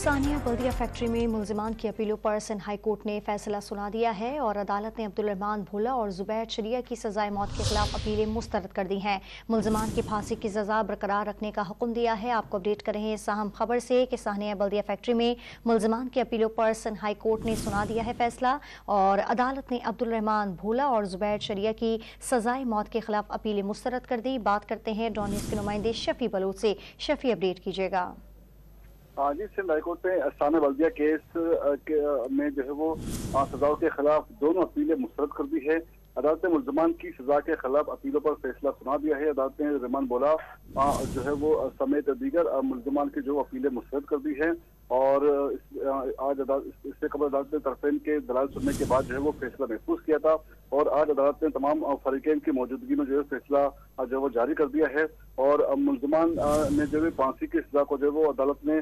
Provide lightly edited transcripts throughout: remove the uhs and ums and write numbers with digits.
सानिया बल्दिया factory में मुल्जिमान की अपीलों पर सिंध हाई कोर्ट ने फैसला सुना दिया है और अदालत ने अब्दुल-रहमान भोला और जुबैर शरिया की सजाए मौत के खिलाफ अपीलें मुस्तरद कर दी हैं। मुल्जिमान की फांसी की सजा बरकरार रखने का हुक्म दिया है। आपको अपडेट कर रहे हैं इस अहम खबर से कि सानिया बल्दिया फैक्ट्री में मुल्जिमान की अपीलों पर सिंध हाई कोर्ट ने सुना दिया है फैसला और अदालत ने अब्दुल-रहमान भोला और जुबैर शरिया की सजाए मौत के खिलाफ अपीलें मुस्तरद कर दी। बात करते हैं डॉन न्यूज़ के नुमाइंदे शफी बलूच से। शफी, अपडेट कीजिएगा। जी, सिंध हाईकोर्ट ने सानिया बल्दिया केस में जो है वो सजाओं के खिलाफ दोनों अपीलें मुस्तरद कर दी है। अदालत ने मुल्जिमान की सजा के खिलाफ अपीलों पर फैसला सुना दिया है। अदालत ने रहमान बोला जो है वो समेत दीगर मुल्जिमान की जो अपीलें मुस्तरद कर दी है और आज इससे कबल अदालत ने तरफेन के दलाल सुनने के बाद जो है वो फैसला महफूज किया था और आज अदालत ने तमाम फरीकैन की मौजूदगी में जो है फैसला जो है वो जारी कर दिया है और मुल्जिमान ने जो है फांसी की सजा को जो है वो अदालत ने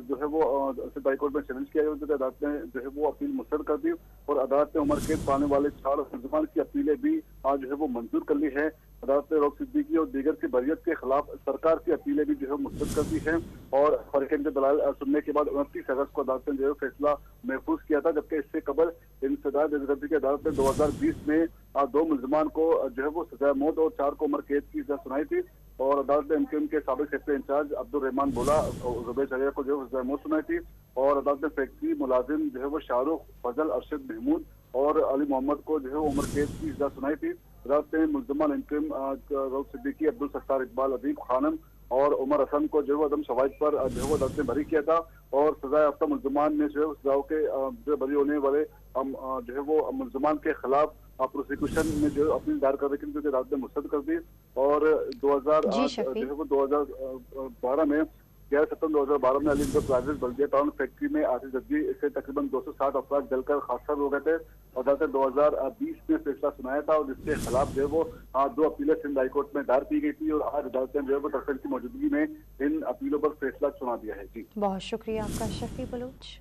जो है वो सिंध हाईकोर्ट में चैलेंज किया गया। अदालत ने जो है वो अपील मुस्तरद कर दी और अदालत ने उम्र कैद पाने वाले 4 मुल्जिमान की अपीलें भी आज जो है वो मंजूर कर ली है। अदालत ने रऊफ सिद्दीकी और दीगर की बरियत के खिलाफ सरकार की अपीलें भी जो है मुस्तरद कर दी है और फरीकैन के दलाल सुनने के बाद 29 अगस्त को अदालत ने जो है फैसला महफूज किया था, जबकि इससे कबल इंसदाद की अदालत ने 2020 में 2 मुल्जिमान को जो है वो सजा मौत और 4 को उम्र कैद की सजा सुनाई थी और अदालत ने उनके साबिक सेक्टर इंचार्ज अब्दुल-रहमान भोला और जुबैर शरिया को जो है सजा मौत सुनाई थी और अदालत ने फैक्ट्री मुलाजिम जो है वो शाहरुख, फजल, अरशद महमूद और अली मोहम्मद को जो है उम्र कैद की सजा सुनाई थी। अदालत ने मुल्जिमान इंटरिम रऊफ सिद्दीकी, अब्दुल सत्तार इकबाल, अदीब खानम और उमर हसन को जो है अदम शवाहिद पर जो है वो अदालत ने बरी किया था और सजा याफ्ता मुल्जिमान ने जो है सजाओं के जो बरी होने वाले जो है वो मुल्जिमान के खिलाफ प्रोसिक्यूशन में जो अपील दायर कर रही थी, अदालत ने मुस्तरद कर दी और 2012 में 11 सितंबर 2012 में अलीगढ़ प्लाजा बल्दिया टाउन फैक्ट्री में आतिशबाजी से तकरीबन 260 अफराद जलकर हादसा हो गए थे। अदालत ने 2020 में फैसला सुनाया था और जिसके खिलाफ जो है वो 2 अपीलें सिंध हाईकोर्ट में दायर की गई थी और आज अदालत ने जो है वो तरफेन की मौजूदगी में इन अपीलों पर फैसला सुना दिया है। जी, बहुत शुक्रिया आपका शफी बलूच।